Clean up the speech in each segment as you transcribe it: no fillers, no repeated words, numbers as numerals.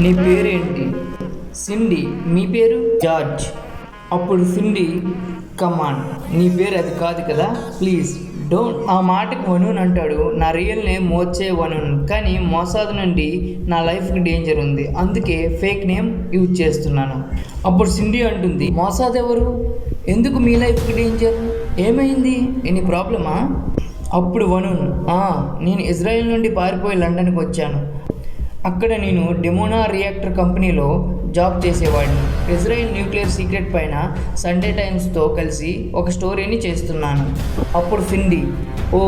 నీ పేరేంటి? సిండి. మీ పేరు? జార్జ్. అప్పుడు సిండి, కమాన్, నీ పేరు అది కాదు కదా, ప్లీజ్ డోంట్. ఆ మాటకు వనూన్ అంటాడు, నా రియల్ నేమ్ మోర్చే వనూన్, కానీ మోసాద్ నుండి నా లైఫ్కి డేంజర్ ఉంది, అందుకే ఫేక్ నేమ్ యూజ్ చేస్తున్నాను. అప్పుడు సిండి అంటుంది, మోసాద్ ఎవరు? ఎందుకు మీ లైఫ్కి డేంజర్? ఏమైంది? ఎనీ ప్రాబ్లమా? అప్పుడు వనూన్, నేను ఇజ్రాయెల్ నుండి పారిపోయి లండన్కి వచ్చాను. అక్కడ నేను డిమోనా రియాక్టర్ కంపెనీలో జాబ్ చేసేవాడిని. ఇజ్రాయెల్ న్యూక్లియర్ సీక్రెట్ పైన సండే టైమ్స్తో కలిసి ఒక స్టోరీని చేస్తున్నాను. అప్పుడు సిండి, ఓ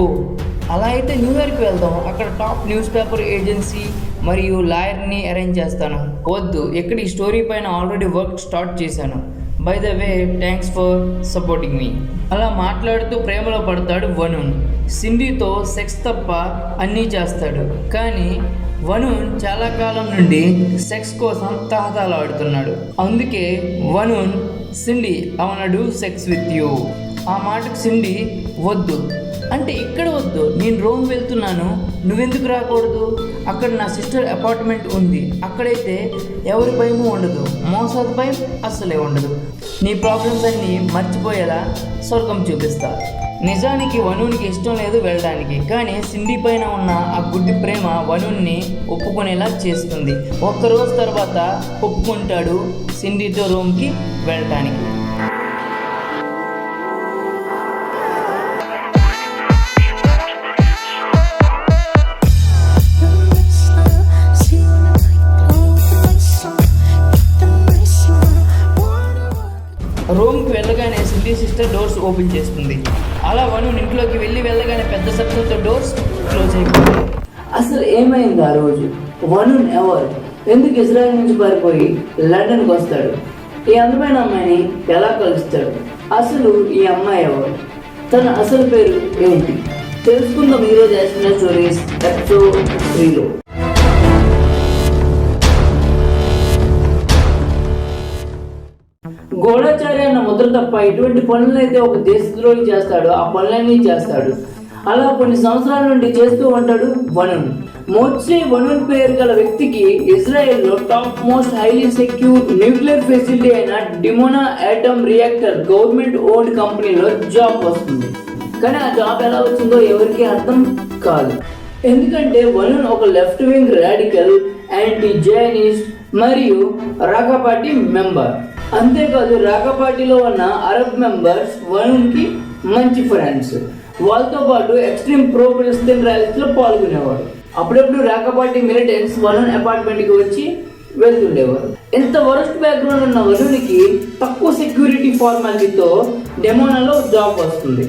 అలా అయితే న్యూయార్క్ వెళ్దాం, అక్కడ టాప్ న్యూస్ పేపర్ ఏజెన్సీ మరియు లాయర్ని అరేంజ్ చేస్తాను. వద్దు, ఇక్కడ ఈ స్టోరీ పైన ఆల్రెడీ వర్క్ స్టార్ట్ చేశాను. By the way, thanks for supporting me. అలా మాట్లాడుతూ ప్రేమలో పడతాడు వనూన్. సిండితో సెక్స్ తప్ప అన్నీ చేస్తాడు, కానీ వనూన్ చాలా కాలం నుండి సెక్స్ కోసం తహతలాడుతున్నాడు. అందుకే Vanunu, Cindy I want to sex with you. ఆ మాటకు సిండి, వద్దు అంటే ఇక్కడ వద్దు, నేను రోమ్ వెళ్తున్నాను, నువ్వెందుకు రాకూడదు? అక్కడ నా సిస్టర్ అపార్ట్మెంట్ ఉంది, అక్కడైతే ఎవరి భయము ఉండదు, మోసాద్ భయం అస్సలే ఉండదు. నీ ప్రాబ్లమ్స్ అన్నీ మర్చిపోయేలా స్వర్గం చూపిస్తా. నిజానికి వనూన్కి ఇష్టం లేదు వెళ్ళడానికి, కానీ సిండి పైన ఉన్న ఆ గుడ్డి ప్రేమ వనూన్ని ఒప్పుకునేలా చేస్తుంది. ఒక్కరోజు తర్వాత ఒప్పుకుంటాడు సిండితో రోమ్కి వెళ్ళటానికి. రోమ్కి వెళ్ళగానే సిండి సిస్టర్ డోర్స్ ఓపెన్ చేస్తుంది. అలా వనూన్ ఇంట్లోకి వెళ్ళగానే పెద్ద శబ్దంతో డోర్స్ క్లోజ్ అయిపోతాయి. అసలు ఏమైంది ఆ రోజు? వనూన్ ఎవరు? ఎందుకు ఇజ్రాయెల్ నుంచి పారిపోయి లండన్కి వస్తాడు? ఈ అందమైన అమ్మాయిని ఎలా కలుస్తాడు? అసలు ఈ అమ్మాయి ఎవరు? తన అసలు పేరు ఏంటి? తెలుసుకుందాం ఈరోజు యాక్షన్ స్టోరీస్ ఎపిసోడ్ 3లో. గూఢచారి అన్న ముద్ర తప్ప ఎటువంటి పనులైతే ఒక దేశద్రోహి చేస్తాడో ఆ పనులన్నీ చేస్తాడు. అలా కొన్ని సంవత్సరాల నుండి చేస్తూ ఉంటాడు వనూన్. మోర్చే వనూన్ పేరు గల వ్యక్తికి ఇజ్రాయెల్లో top most highly secure nuclear facility అయిన Dimona atom reactor government owned కంపెనీలో జాబ్ వస్తుంది. కానీ ఆ జాబ్ ఎలా వచ్చిందో ఎవరికి అర్థం కాదు. ఎందుకంటే వనూన్ ఒక లెఫ్ట్ వింగ్ రాడికల్, యాంటీ జైనిస్ట్ మరియు రాకా పార్టీ మెంబర్. అంతేకాదు రాకా పార్టీలో ఉన్న అరబ్ మెంబర్స్ వనూన్కి మంచి ఫ్రెండ్స్. వాళ్ళతో పాటు ఎక్స్ట్రీమ్ ప్రో ఫిలిస్తీన్ ర్యాలీస్ లో పాల్గొనేవాడు. అప్పుడప్పుడు రాకా పార్టీ మిలిటెంట్స్ వనూన్ అపార్ట్మెంట్కి వచ్చి వెళ్తుండేవారు. ఇంత వరస్ట్ బ్యాక్గ్రౌండ్ ఉన్న వనూన్కి తక్కువ సెక్యూరిటీ ఫార్మాలిటీతో డెమోనాలో జాబ్ వస్తుంది.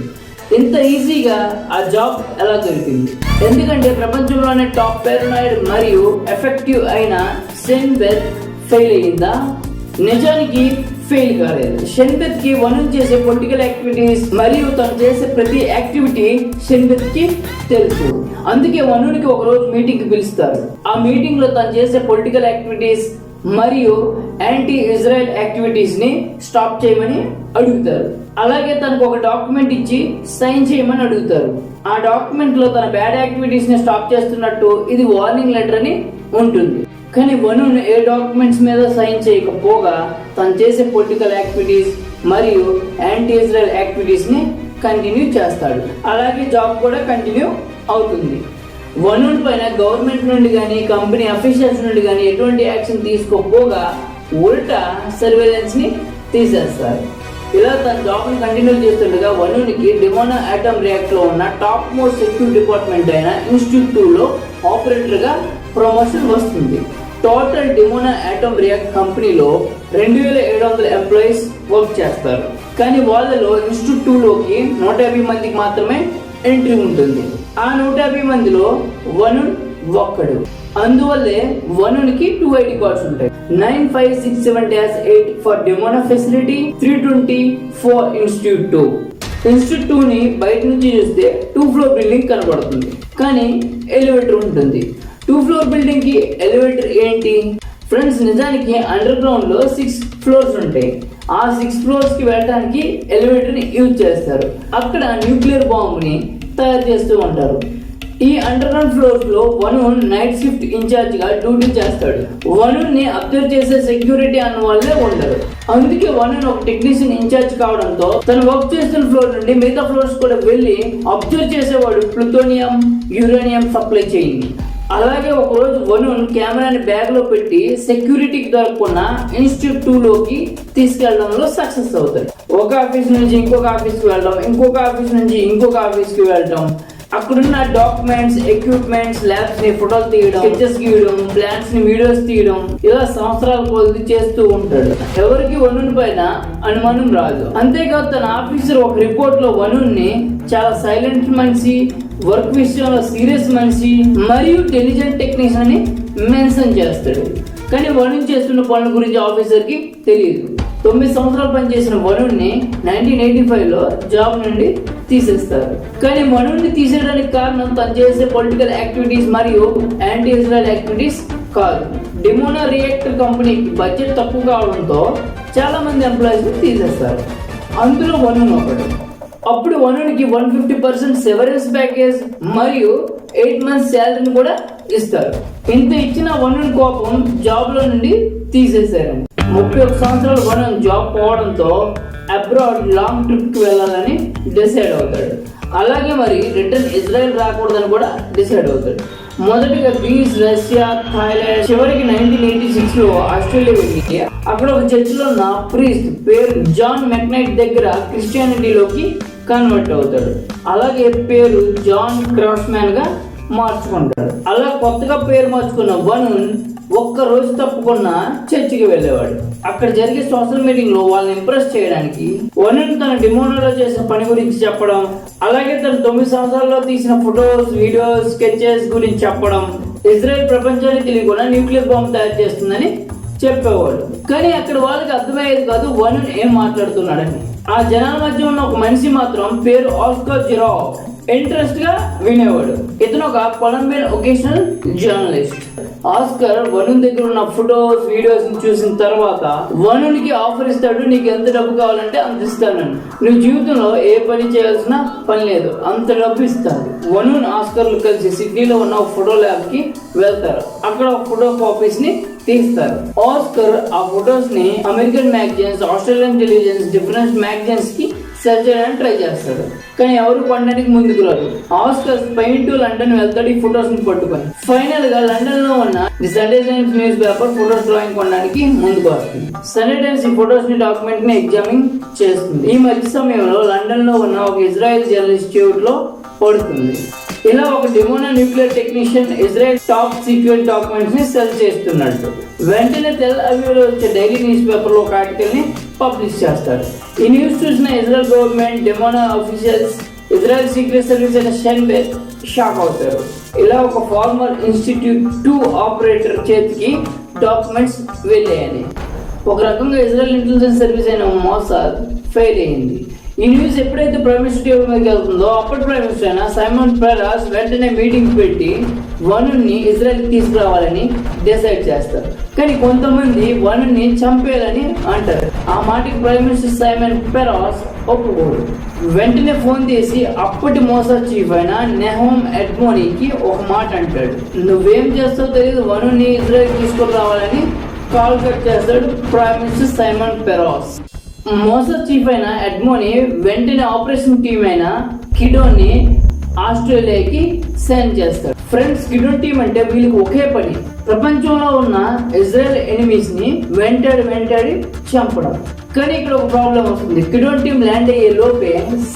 ఇంత ఈజీగా ఆ జాబ్ ఎలా దొరికింది? ఎందుకంటే ప్రపంచంలోనే టాప్ పారానాయిడ్ మరియు ఎఫెక్టివ్ అయిన షెన్బెత్ ఫెయిల్ అయ్యిందా? నిజానికి ఫెయిల్ కాలేదు. షెన్బెత్ కి వనూన్ చేసే పొలిటికల్ యాక్టివిటీస్ మరియు తను చేసే ప్రతి యాక్టివిటీ షెన్బెత్ కి తెలుసు. అందుకే వనూన్ కి ఒకరోజు మీటింగ్ కి పిలుస్తారు. ఆ మీటింగ్ లో తను చేసే పొలిటికల్ యాక్టివిటీస్ మరియు యాంటీ ఇజ్రాయెల్ యాక్టివిటీస్ ని స్టాప్ చేయమని అడుగుతారు. అలాగే తనకు ఒక డాక్యుమెంట్ ఇచ్చి సైన్ చేయమని అడుగుతారు. ఆ డాక్యుమెంట్ లో తన బ్యాడ్ యాక్టివిటీస్ ని స్టాప్ చేస్తున్నట్టు ఇది వార్నింగ్ లెటర్ అని ఉంటుంది. కానీ వనూన్ ఏ డాక్యుమెంట్స్ మీద సైన్ చేయకపోగా తను చేసే పొలిటికల్ యాక్టివిటీస్ మరియు యాంటీ ఇజ్రాయెల్ యాక్టివిటీస్ ని కంటిన్యూ చేస్తాడు. అలాగే జాబ్ కూడా కంటిన్యూ అవుతుంది. వనూన్ పైన గవర్నమెంట్ నుండి కానీ కంపెనీ అఫీషియల్స్ నుండి కానీ ఎటువంటి యాక్షన్ తీసుకోకపోగా ఉల్టా సర్వేలెన్స్ ని తీసేస్తారు. ఇలా తన జాబ్ ని కంటిన్యూ చేస్తుండగా వనూన్కి డిమోనా ఆటమ్ రియాక్టర్ లో ఉన్న టాప్ మోస్ట్ సెక్యూర్ డిపార్ట్మెంట్ అయిన ఇన్స్టిట్యూట్ 2లో ఆపరేటర్ గా ప్రమోషన్ వస్తుంది. టోటల్ డిమోనా ఆటమ్ రియాక్టర్ కంపెనీలో 2700 ఎంప్లాయీస్ వర్క్ చేస్తారు. కానీ వాళ్ళలో ఇన్స్టిట్యూట్ 2లోకి 150 మందికి మాత్రమే ఎంట్రీ ఉంటుంది. ఆ 150 మందిలో వనూన్ ఒక్కడు. అందువల్లే వనూన్కి 2 ID కార్డ్స్ ఉంటాయి. 9567-8 for Dimona facility, 320 for institute 2. Institute 2 ని బయట నుంచి చూస్తే 2 ఫ్లోర్ బిల్డింగ్ కనబడుతుంది, కానీ ఎలివేటర్ ఉంటుంది. 2 ఫ్లోర్ బిల్డింగ్ కి ఎలివేటర్ ఏంటి ఫ్రెండ్స్? నిజానికి అండర్ గ్రౌండ్ లో 6 ఫ్లోర్స్ ఉంటాయి. ఆ 6 ఫ్లోర్స్ కి వెళ్ళడానికి ఎలివేటర్ ని యూజ్ చేస్తారు. అక్కడ న్యూక్లియర్ బాంబుని తయారు చేస్తూ ఉంటారు. ఈ అండర్ గ్రౌండ్ ఫ్లోర్స్ లో వనున్ నైట్ షిఫ్ట్ ఇన్ఛార్జ్ గా డ్యూటీ చేస్తాడు. వనున్ ని అబ్జర్వ్ చేసే సెక్యూరిటీ అన్న వాళ్ళే ఉండరు. అందుకే వనున్ ఒక టెక్నీషియన్ ఇన్ఛార్జ్ కావడంతో తను వర్క్ చేస్తున్న ఫ్లోర్ నుండి మిగతా ఫ్లోర్స్ కూడా వెళ్ళి అబ్జర్వ్ చేసేవాడు ప్లూటోనియం, యురేనియం సప్లై చైన్. అలాగే ఒకరోజు వనున్ కెమెరాని బ్యాగ్ లో పెట్టి సెక్యూరిటీకి దొరకకుండా ఇన్స్టిట్యూట్ 2 లోకి తీసుకెళ్లడంలో సక్సెస్ అవుతాడు. ఒక ఆఫీస్ నుంచి ఇంకొక ఆఫీస్ కి వెళ్ళడం, ఇంకొక ఆఫీస్ నుంచి ఇంకొక ఆఫీస్ కి వెళ్ళడం, అక్కడున్న డాక్యుమెంట్స్, ఎక్విప్మెంట్స్, ల్యాబ్స్ ని ఫోటోలు తీయడం, స్కెచెస్ గీయడం, ప్లాన్స్ ని వీడియోస్ తీయడం, ఇలా సంవత్సరాల కొద్ది చేస్తూ ఉంటాడు. ఎవరికి వనున్ పైన అనుమానం రాదు. అంతేకాదు తన ఆఫీసర్ ఒక రిపోర్ట్ లో వనున్ ని చాలా సైలెంట్ మనిషి, వర్క్ విషయంలో సీరియస్ మనిషి మరియు ఇంటెలిజెంట్ టెక్నీషియన్ అని మెన్షన్ చేస్తాడు. కానీ వనున్ చేస్తున్న పనుల గురించి ఆఫీసర్ కి తెలియదు. 9 సంవత్సరాలు పనిచేసిన వనున్ ని 1985 లో జాబ్ నుండి తీసేస్తారు. కానీ వనున్ ని తీసేయడానికి కారణం తను చేసే పొలిటికల్ యాక్టివిటీస్ మరియు యాంటీ ఇజ్రాయెల్ యాక్టివిటీస్ కాదు. డిమోనా రియాక్టర్ కంపెనీకి బడ్జెట్ తక్కువ కావడంతో చాలా మంది ఎంప్లాయీస్ ని తీసేస్తారు. అందులో వనున్ ఒకడు. అప్పుడు వనున్కి 150% సెవరెన్స్ ప్యాకేజ్ మరియు 8 months శాలరీని కూడా ఇస్తారు. ఇంత ఇచ్చిన వనున్ కోపం జాబ్ లో నుండి తీసేశారు. 31 సంవత్సరాలు వనున్ జాబ్ పోవడంతో అబ్రాడ్ లాంగ్ ట్రిప్ కి వెళ్ళాలని డిసైడ్ అవుతాడు. అలాగే మరి రిటర్న్ ఇజ్రాయెల్ రాకూడదని కూడా డిసైడ్ అవుతాడు. మొదటిగా గ్రీస్, రష్యా, థాయిలాండ్, చివరికి 1986 లో ఆస్ట్రేలియా వెళ్ళి అక్కడ ఒక చర్చిలో ఉన్న ప్రీస్ట్ పేరు జాన్ మెక్నైట్ దగ్గర క్రిస్టియానిటీలోకి కన్వర్ట్ అవుతాడు. అలాగే పేరు జాన్ క్రాస్మ్యాన్ గా మార్చుకుంటాడు. అలా కొత్తగా పేరు మార్చుకున్న వనున్ ఒక్క రోజు తప్పకుండా చర్చికి వెళ్ళేవాడు. అక్కడ జరిగే సోషల్ మీటింగ్ లో వాళ్ళని ఇంప్రెస్ చేయడానికి వనున్ తన డిమోనాలో చేసిన పని గురించి చెప్పడం, అలాగే తన 9 సంవత్సరాల్లో తీసిన ఫొటోస్, వీడియోస్, స్కెచెస్ గురించి చెప్పడం, ఇజ్రాయెల్ ప్రపంచానికి తెలియకుండా న్యూక్లియర్ బాంబు తయారు చేస్తుందని చెప్పేవాడు. కానీ అక్కడ వాళ్ళకి అర్థమయ్యేది కాదు వనున్ ఏం మాట్లాడుతున్నాడని. ఆ జనాల మధ్య ఉన్న ఒక మనిషి మాత్రం పేరు ఆస్కర్ జిరావ్ ఇంట్రెస్ట్ గా వినేవాడు. ఇతను ఒక కొలంబియన్ ఒకేషనల్ జర్నలిస్ట్. ఆస్కర్ వనున్ దగ్గర ఉన్న ఫొటోస్, వీడియోస్ చూసిన తర్వాత వనున్ కి ఆఫర్ ఇస్తాడు. నీకు ఎంత డబ్బు కావాలంటే అంత ఇస్తాను, నువ్వు జీవితంలో ఏ పని చేయాల్సిన పని లేదు, అంత డబ్బు ఇస్తాను. వనున్ ఆస్కర్లు కలిసి సిడ్నీలో ఉన్న ఒక ఫోటో ల్యాబ్ కి వెళ్తారు. అక్కడ ఒక ఫోటో కాపీస్ ని తీస్తారు. ఆస్కర్ ఆ ఫొటోస్ ని American magazines, Australian televisions, different magazines కి సెర్చ్ చేయడానికి ట్రై చేస్తాడు. కానీ ఎవరు కొనడానికి ముందుకు రాదు. ఆస్కర్ స్పెయిన్ టు లండన్ వెళ్తాడు ఈ ఫొటోస్ ని పట్టుకొని. ఫైనల్ గా లండన్ లో ఉన్న the Sunday times news paper photos drawing కొనడానికి ముందుకు వస్తుంది. సండే టైమ్స్ ఈ ఫొటోస్ ని డాక్యుమెంట్ ని ఎగ్జామిన్ చేస్తుంది. ఈ మధ్య సమయంలో లండన్ లో ఉన్న ఒక ఇజ్రాయెల్ జర్నల్ ఇన్స్టిట్యూట్ లో పడుతుంది. ఇలా ఒక Dimona nuclear technician Israel top secret documents ని సెల్ చేస్తున్నట్టు. వెంటనే తెల్ అవీవ్ లో వచ్చే డైలీ న్యూస్ పేపర్ లో ఒక ఆర్టికల్ ని పబ్లిష్ చేస్తారు. ఈ న్యూస్ చూసిన Israel government, Dimona officials, Israel secret service అయిన షెన్బెర్ షాక్ అవుతారు. ఇలా ఒక ఫార్మర్ ఇన్స్టిట్యూట్ 2 ఆపరేటర్ చేతికి డాక్యుమెంట్స్ వెళ్ళాయని. ఒక రకంగా ఇజ్రాయెల్ ఇంటెలిజెన్స్ సర్వీస్ అయిన మోసాద్ ఫెయిల్ అయింది. ఈ న్యూస్ ఎప్పుడైతే ప్రైమ్ మినిస్టర్ టేబుల్ మీదకి వెళ్తుందో అప్పటి ప్రైమ్ మినిస్టర్ అయిన సైమన్ పెరాస్ వెంటనే మీటింగ్ పెట్టి వనున్ ని ఇజ్రాయెల్ తీసుకురావాలని డిసైడ్ చేస్తారు. కానీ కొంతమంది వనున్ ని చంపేయాలని అంటారు. ఆ మాటకి ప్రైమ్ మినిస్టర్ సైమన్ పెరాస్ ఒప్పుకోడు. వెంటనే ఫోన్ చేసి అప్పటి మోసాద్ చీఫ్ అయిన నెహోమ్ ఎడ్మోనీకి ఒక మాట అంటాడు. నువ్వేం చేస్తావో తెలియదు, వనున్ ని ఇజ్రాయెల్ తీసుకుని రావాలని కాల్ కట్ చేస్తాడు prime minister Simon Peres. Mossad chief అయిన ఎడ్మోని వెంటనే ఆపరేషన్ టీమ్ అయిన కిడోన్ ని ఆస్ట్రేలియాకి సెండ్ చేస్తాడు. ఫ్రెండ్స్, కిడోన్ టీమ్ అంటే వీళ్ళకి ఒకే పని, ప్రపంచంలో ఉన్న ఇజ్రాయెల్ ఎనిమీస్ ని వెంటాడి చంపడం. కానీ ఇక్కడ ఒక ప్రాబ్లం వస్తుంది. కిడోన్ టీమ్ ల్యాండ్ అయ్యే లోపే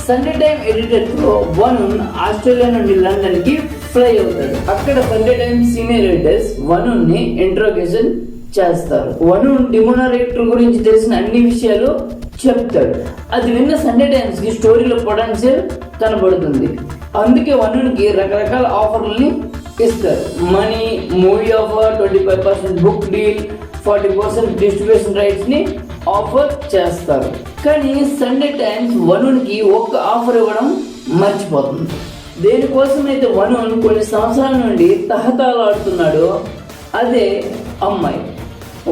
సండే టైమ్ ఎడిటర్ తో వనున్ ఆస్ట్రేలియా నుండి లండన్ కి ఫ్లై అవుతాడు. అక్కడ సండే టైమ్ సీనియర్ ఎడిటర్స్ వనున్ ని ఇంట్రోగేషన్ చేస్తారు. వనున్ డిమోనా రియాక్టర్ గురించి తెలిసిన అన్ని విషయాలు చెప్తాడు. అది విన్న సండే టైమ్స్ కి స్టోరీలో పొటెన్షియల్ కనబడుతుంది. అందుకే వనున్ కి రకరకాల ఆఫర్లని ఇస్తారు. Money, movie offer, 25% book deal, 40% distribution rights ని ఆఫర్ చేస్తారు. కానీ సండే టైమ్స్ వనున్ కి ఒక్క ఆఫర్ ఇవ్వడం మర్చిపోతుంది. దేనికోసం అయితే వనున్ కొన్ని సంవత్సరాల నుండి తహతలాడుతున్నాడు అదే అమ్మాయి.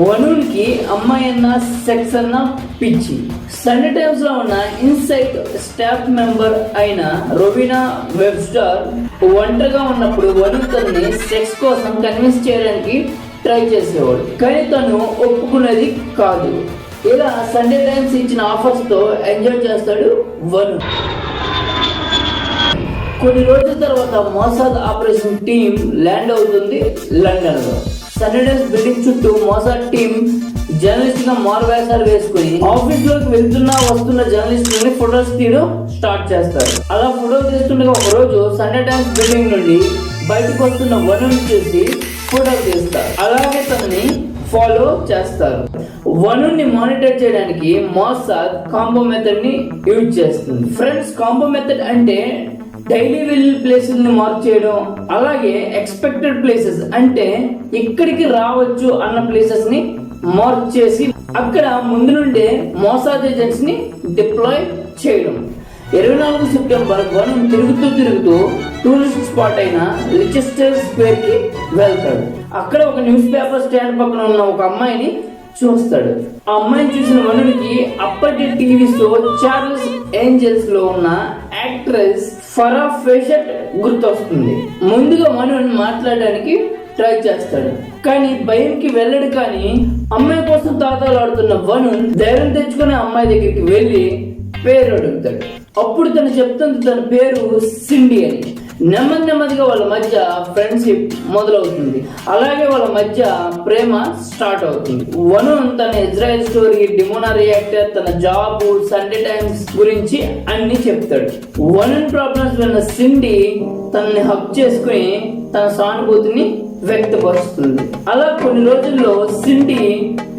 వనున్ కి అమ్మాయి అన్న, సెక్స్ అన్న పిచ్చి. సండే టైమ్స్ లో ఉన్న ఇన్సైట్ స్టాఫ్ మెంబర్ అయిన రొవీనా వెబ్స్టర్ ఒంటరిగా ఉన్నప్పుడు వరుణ్ తనని సెక్స్ కోసం కన్విన్స్ చేయడానికి ట్రై చేసేవాడు, కానీ తను ఒప్పుకునేది కాదు. ఇలా సండే టైమ్స్ ఇచ్చిన ఆఫర్స్ తో ఎంజాయ్ చేస్తాడు వరుణ్. కొన్ని రోజుల తర్వాత మోసాద్ ఆపరేషన్ టీం ల్యాండ్ అవుతుంది లండన్ లో. సండే టైమ్స్ బిల్డింగ్ చుట్టూ మోసాద్ టీం జర్నలిస్ట్ గా మారువేషాలు వేసుకుని ఆఫీస్ లోకి వస్తున్న జర్నలిస్టులని ఫోటోస్ తీయడం స్టార్ట్ చేస్తారు. అలా ఫోటోలు తీస్తుండగా ఒక రోజు సండే టైమ్స్ బిల్డింగ్ నుండి బయటకు వస్తున్న వరుణ్ చూసి ఫోటోలు తీస్తారు. అలాగే తనని ఫాలో చేస్తారు. వరుణ్ ని మానిటర్ చేయడానికి మోసాద్ కాంబో మెథడ్ ని యూజ్ చేస్తుంది. ఫ్రెండ్స్, కాంబో మెథడ్ అంటే డైలీ వెళ్ళే ప్లేసెస్ ని మార్క్ చేయడం, అలాగే ఎక్స్పెక్టెడ్ ప్లేసెస్ అంటే ఇక్కడికి రావచ్చు అన్న ప్లేసెస్ ని మార్క్ చేసి అక్కడ ముందు నుండే మోసాద్ ఏజెంట్స్ ని డిప్లాయ్ చేయడం. 24 సెప్టెంబర్ వరుణ్ తిరుగుతూ టూరిస్ట్ స్పాట్ అయిన లిచెస్టర్ స్క్వేర్ కి వెళ్తాడు. అక్కడ ఒక న్యూస్ పేపర్ స్టాండ్ పక్కన ఉన్న ఒక అమ్మాయిని చూస్తాడు. ఆ అమ్మాయిని చూసిన వరుణ్కి అప్పటి టీవీ షో చార్లెస్ ఏంజల్స్ లో ఉన్న యాక్ట్రెస్ ఫరా ఫేషట్ గుర్తొస్తుంది. ముందుగా వరుణ్ మాట్లాడడానికి ట్రై చేస్తాడు, కానీ భయంకి వెళ్ళడు. కానీ అమ్మాయి కోసం తాతాలాడుతున్న వరుణ్ ధైర్యం తెచ్చుకుని అమ్మాయి దగ్గరికి వెళ్ళి పేరు అడుగుతాడు. అప్పుడు తను చెప్తుంది తన పేరు సిండి అని. నెమ్మదిగా వాళ్ళ మధ్య ఫ్రెండ్షిప్ మొదలవుతుంది. అలాగే వాళ్ళ మధ్య ప్రేమ స్టార్ట్ అవుతుంది. వరుణ్ తన ఇజ్రాయెల్ స్టోరీ, డిమోనా రియాక్టర్, తన జాబ్, సండే టైమ్స్ గురించి అన్ని చెప్తాడు. వరుణ్ ప్రాబ్లమ్స్ విన్న సిండి తనని హక్ చేసుకుని తన సానుభూతిని వ్యక్తపరుస్తుంది. అలా కొన్ని రోజుల్లో సిండి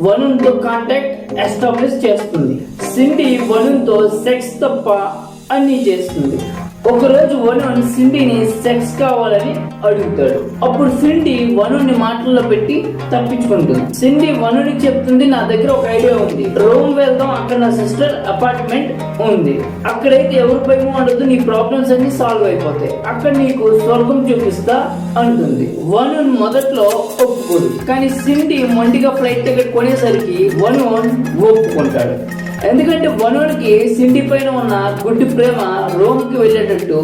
వరుణ్ తో కాంటాక్ట్ ఎస్టాబ్లిష్ చేస్తుంది. సిండి వరుణ్ తో సెక్స్ తప్ప అన్ని చేస్తుంది. ఒకరోజు వరుణ్ సిండిని సెక్స్ కావాలని అడుగుతాడు. అప్పుడు సిండి వరుణ్ ని మాటల్లో పెట్టి తప్పించుకుంటుంది. సిండి వరుణ్ చెప్తుంది, నా దగ్గర ఒక ఐడియా ఉంది, రోమ్ వెళ్దాం, అక్కడ నా సిస్టర్ అపార్ట్మెంట్ ఉంది, అక్కడైతే ఎవరి భయం ఉండదు, నీ ప్రాబ్లమ్స్ అన్ని సాల్వ్ అయిపోతాయి, అక్కడ నీకు స్వర్గం చూపిస్తా అంటుంది. వరుణ్ మొదట్లో ఒప్పుకోడు, కానీ సిండి మొండిగా ఫ్లైట్ టికెట్ కొనేసరికి వరుణ్ ఒప్పుకుంటాడు. ఎందుకంటే వరుణ్కి సిండి పైన ఉన్న గుడ్డి ప్రేమ రోమ్ కి వెళ్ళేటట్టు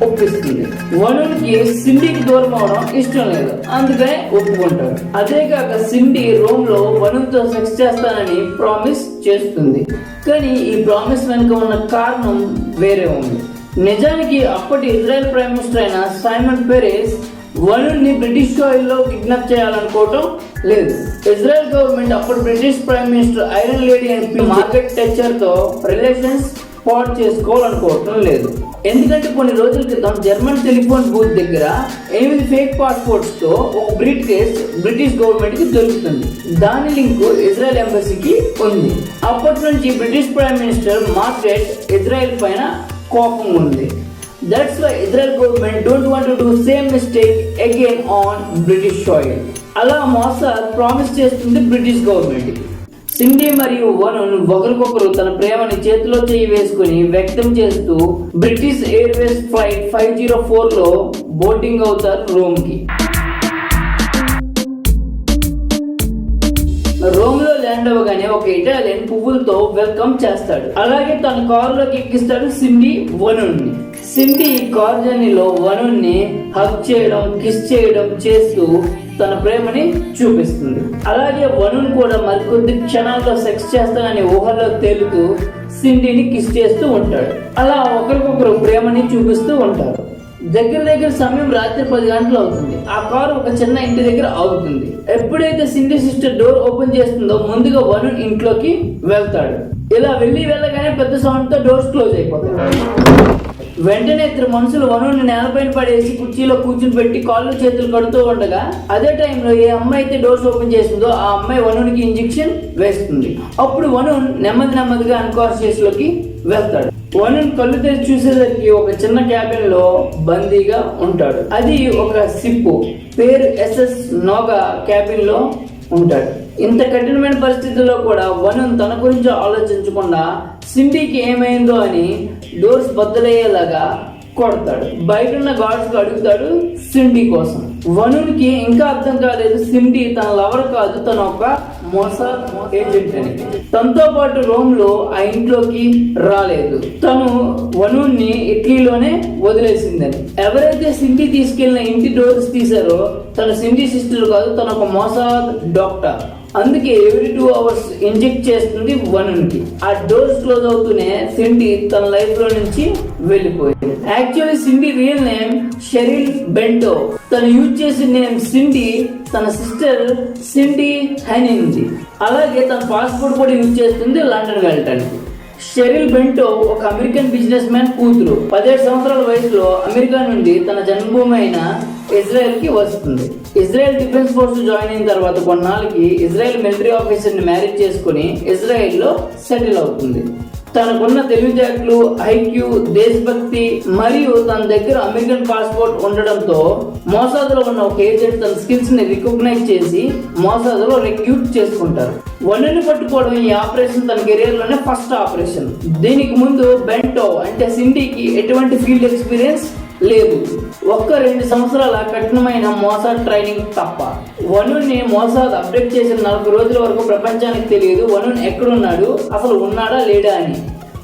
ఒప్పిస్తుంది. వరుణ్కి సిండికి దూరం అవడం ఇష్టం లేదు, అందుకనే ఒప్పుకుంటాడు. అదే కాక సిండి రోమ్ లో వరుణ్ తో సెక్స్ చేస్తానని ప్రామిస్ చేస్తుంది. కానీ ఈ ప్రామిస్ వెనుక ఉన్న కారణం వేరే ఉంది. నిజానికి అప్పటి ఇజ్రాయెల్ ప్రైమ్ మినిస్టర్ అయిన సైమన్ పెరెస్ వరుణ్ ని బ్రిటిష్ సాయిల్ లో కిడ్నాప్ చేయాలనుకోవటం లేదు. ఇజ్రాయెల్ గవర్నమెంట్ అప్పుడు British prime minister iron lady అని మార్గరెట్ థాచర్ తో రిలేషన్స్ పాట్ చేసుకోవాలనుకోవటం లేదు. ఎందుకంటే కొన్ని రోజుల క్రితం జర్మన్ టెలిఫోన్ బూత్ దగ్గర 8 ఫేక్ పాస్పోర్ట్స్ తో ఒక బ్రీఫ్ కేస్ బ్రిటిష్ గవర్నమెంట్ కి దొరుకుతుంది. దాని లింక్ ఇజ్రాయెల్ ఎంబసీకి ఉంది. అప్పటి నుంచి British prime minister Margaret Israel పైన కోపం ఉంది. That's why Israel government don't want to do same mistake again on British soil. అలా మోసాద్ ప్రామిస్ చేస్తుంది బ్రిటిష్ గవర్నమెంట్. సిండి మరియు వరుణ్ ఒకరికొకరు తన ప్రేమని చేతిలో చేయి వేసుకుని వ్యక్తం చేస్తూ బ్రిటిష్ ఎయిర్వేస్ ఫ్లైట్ 504 లో బోర్డింగ్ అవుతారు రోమ్ కి. రోమ్ లో ల్యాండ్ అవ్వగానే ఒక ఇటాలియన్ పువ్వులతో వెల్కమ్ చేస్తాడు. అలాగే తన కారులోకి ఎక్కిస్తాడు సిండి వరుణ్ ని. సిండి కార్ జర్నీలో వరుణ్ ని హగ్ చేయడం, కిస్ చేయడం చేస్తూ తన ప్రేమని చూపిస్తుంది. అలాగే వరుణ్ కూడా మరికొద్ది క్షణాల్లో సెక్స్ చేస్తానని ఊహల్లో తేలుతూ సిండిని కిస్ చేస్తూ ఉంటాడు. అలా ఒకరికొకరు ప్రేమని చూపిస్తూ ఉంటారు. దగ్గర సమయం రాత్రి 10 గంటలు అవుతుంది. ఆ కారు ఒక చిన్న ఇంటి దగ్గర ఆగుతుంది. ఎప్పుడైతే సిండి సిస్టర్ డోర్ ఓపెన్ చేస్తుందో ముందుగా వరుణ్ ఇంట్లోకి వెళ్తాడు. ఇలా వెళ్ళగానే పెద్ద సౌండ్ తో డోర్స్ క్లోజ్ అయిపోతాయి. వెంటనే ఇద్దరు మనుషులు వరుణ్ నేలపైన పడేసి కుర్చీలో కూర్చుని పెట్టి కాళ్ళు చేతులు కడుతూ ఉండగా అదే టైంలో ఏ అమ్మాయి అయితే డోర్స్ ఓపెన్ చేసిందో ఆ అమ్మాయి వరుణ్కి ఇంజెక్షన్ వేస్తుంది. అప్పుడు వరుణ్ నెమ్మదిగా అన్కాన్షియస్ లోకి వెళ్తాడు. వరుణ్ కళ్ళు తెరిచి చూసేసరికి ఒక చిన్న క్యాబిన్ లో బందీగా ఉంటాడు. అది ఒక సిప్పు, పేరు ఎస్ఎస్ నోగా క్యాబిన్ లో ఉంటాడు. ఇంత కఠినమైన పరిస్థితుల్లో కూడా వరుణ్ తన గురించి ఆలోచించకుండా సిండికి ఏమైందో అని డోర్స్ బద్దలయ్యేలాగా కొడతాడు. బయట ఉన్న గార్డ్స్ కు అడుగుతాడు సిండి కోసం. వరుణ్కి ఇంకా అర్థం కాలేదు సిండి తన లవర్ కాదు, తన ఒక మోసాద్ ఏజెంట్ అని. తనతో పాటు రోమ్ లో ఆ ఇంట్లోకి రాలేదు. తను వనూన్ని ఇటలీలోనే వదిలేసిందని. ఎవరైతే సింధీ తీసుకెళ్లిన ఇంటి డోర్స్ తీశారో తన సింధీ సిస్టర్ కాదు, తన ఒక మోసాద్ డాక్టర్. అందుకే ఎవ్రీ 2 hours ఇంజెక్ట్ చేస్తుంది వనున్కి. ఆ డోర్స్ క్లోజ్ అవుతూనే సింధీ తన లైఫ్ లో నుంచి వెళ్ళిపోయింది. Actually Sindhi real name Sheryl Bento. తను యూజ్ చేసిన నేమ్ సింధీ తన సిస్టర్ సింధీ హెనింది. అలాగే తన పాస్పోర్ట్ కూడా యూజ్ చేస్తుంది లండన్ వెళ్ళటానికి. షెరిల్ బెంటో ఒక అమెరికన్ బిజినెస్ మ్యాన్ కూతురు. 17 సంవత్సరాల వయసులో అమెరికా నుండి తన జన్మభూమి అయిన ఇజ్రాయెల్ కి వస్తుంది. ఇజ్రాయెల్ డిఫెన్స్ ఫోర్స్ జాయిన్ అయిన తర్వాత కొన్నాళ్ళకి ఇజ్రాయెల్ మిలిటరీ ఆఫీసర్ ని మ్యారేజ్ చేసుకుని ఇజ్రాయెల్ లో సెటిల్ అవుతుంది. తనకున్న తెలివితేటలు, ఐక్యూ, దేశభక్తి మరియు తన దగ్గర అమెరికన్ పాస్పోర్ట్ ఉండడంతో మోసాదులో ఉన్న ఒక ఏజెంట్ తన స్కిల్స్ ని రికగ్నైజ్ చేసి మోసాదులో రిక్రూట్ చేసుకుంటారు. వనుని పట్టుకోవడం ఈ ఆపరేషన్ తన కెరీర్ లోనే ఫస్ట్ ఆపరేషన్. దీనికి ముందు బెంటో అంటే సింధీకి ఎటువంటి ఫీల్డ్ ఎక్స్పీరియన్స్ లేదు. 1-2 సంవత్సరాల కఠినమైన మోసాద్ ట్రైనింగ్ తప్ప. వనుని మోసాద్ అప్డేట్ చేసిన 40 రోజుల వరకు ప్రపంచానికి తెలియదు వనున్ ఎక్కడున్నాడు, అసలు ఉన్నాడా లేడా అని.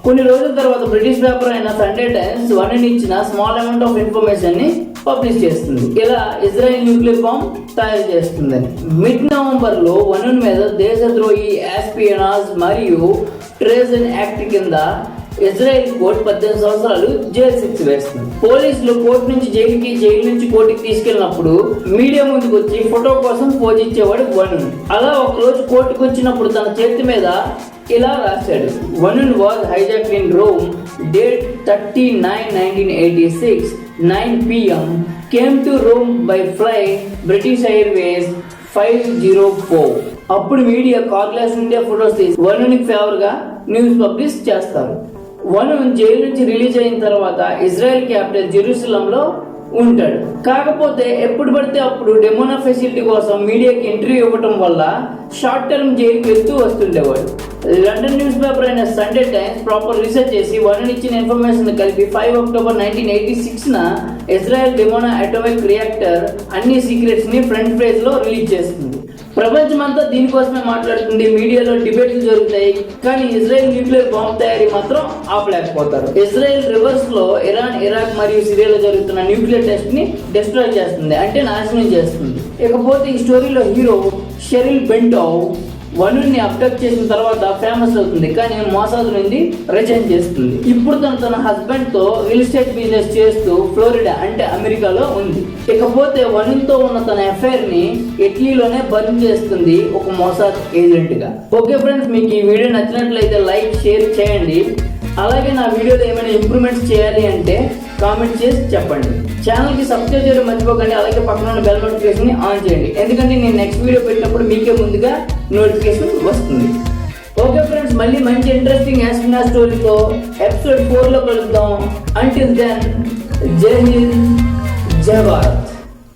కొన్ని రోజుల తర్వాత బ్రిటిష్ పేపర్ అయిన సండే టైమ్స్ వనున్ ఇచ్చిన స్మాల్ అమౌంట్ ఆఫ్ ఇన్ఫర్మేషన్ ని పబ్లిష్ చేస్తుంది. ఇలా ఇజ్రాయెల్ న్యూక్లియర్ బాంబ్ తయారు చేస్తుందని. మిడ్ నవంబర్ లో వనున్ మీద దేశద్రోహి, ఎస్పియనాజ్ మరియు ట్రేజన్ యాక్ట్ కింద ఇజ్రాయెల్ కోర్టు 18 సంవత్సరాలు జైలు శిక్ష వేస్తుంది. పోలీసులు కోర్టు నుంచి జైలుకి, జైలు నుంచి కోర్టుకి తీసుకెళ్ళినప్పుడు మీడియా ముందుకు వచ్చి ఫోటో కోసం పోజ్ ఇచ్చేవాడు వనున్. అలా ఒక రోజు కోర్టుకు వచ్చినప్పుడు తన చేతి మీద ఇలా రాశాడు: Vanunu was hijacked in Rome, date 30/9/1986, 9 PM, came to Rome by flight, British Airways 504. అప్పుడు మీడియా కార్గ్లాస్ నుండి ఫోటోస్ తీసి వనునికి ఫేవర్ గా న్యూస్ పబ్లిష్ చేస్తారు. వనున్ జైలు నుంచి రిలీజ్ అయిన తర్వాత ఇజ్రాయెల్ క్యాపిటల్ జెరూసలంలో ఉంటాడు. కాకపోతే ఎప్పుడు పడితే అప్పుడు డెమోనా ఫెసిలిటీ కోసం మీడియాకి ఇంటర్వ్యూ ఇవ్వటం వల్ల షార్ట్ టర్మ్ జైలుకి వెళ్తూ వస్తుండేవాడు. లండన్ న్యూస్ పేపర్ అయిన సండే టైమ్స్ ప్రాపర్ రీసెర్చ్ చేసి వనున్ ఇచ్చిన ఇన్ఫర్మేషన్ కలిపి 5 October 1986 ఇజ్రాయెల్ డెమోనా అటామిక్ రియాక్టర్ అన్ని సీక్రెట్స్ ని ఫ్రంట్ పేజ్ లో రిలీజ్ చేస్తుంది. ప్రపంచమంతా దీనికోసమే మాట్లాడుతుంది. మీడియాలో డిబేట్లు జరుగుతాయి, కానీ ఇజ్రాయెల్ న్యూక్లియర్ బాంబ్ తయారీ మాత్రం ఆపలేకపోతారు. ఇజ్రాయెల్ రివర్స్ లో ఇరాన్, ఇరాక్ మరియు సిరియాలో జరుగుతున్న న్యూక్లియర్ టెస్ట్ ని డిస్ట్రాయ్ చేస్తుంది, అంటే నాశనం చేస్తుంది. ఇకపోతే ఈ స్టోరీలో హీరో షెరిల్ బెంటో వనుని అబ్డక్ట్ చేసిన తర్వాత ఫేమస్ అవుతుంది, కానీ మోసాద్ నుండి రిజైన్ చేస్తుంది. ఇప్పుడు తన హస్బెండ్ తో రియల్ ఎస్టేట్ బిజినెస్ చేస్తూ ఫ్లోరిడా అంటే అమెరికాలో ఉంది. ఇకపోతే వనుతో ఉన్న తన అఫైర్ ని ఇటలీలోనే బర్న్ చేస్తుంది ఒక మోసాద్ ఏజెంట్ గా. ఓకే ఫ్రెండ్స్, మీకు ఈ వీడియో నచ్చినట్లయితే లైక్, షేర్ చేయండి. అలాగే నా వీడియోలో ఏమైనా ఇంప్రూవ్మెంట్స్ చేయాలి అంటే కామెంట్ చేసి చెప్పండి. ఛానల్ కి సబ్స్క్రైబ్ చేయడం మర్చిపోకండి. అలాగే పక్కన ఉన్న బెల్ నోటిఫికేషన్ ని ఆన్ చేయండి, ఎందుకంటే నేను నెక్స్ట్ వీడియో పెట్టినప్పుడు మీకే ముందుగా నోటిఫికేషన్ వస్తుంది. ఓకే ఫ్రెండ్స్, మళ్ళీ మంచి ఇంట్రెస్టింగ్ యాస్మినా స్టోరీతో ఎపిసోడ్ 4 లో కలుద్దాం. అంటిల్ దెన్, జై హింద్, జై భారత్.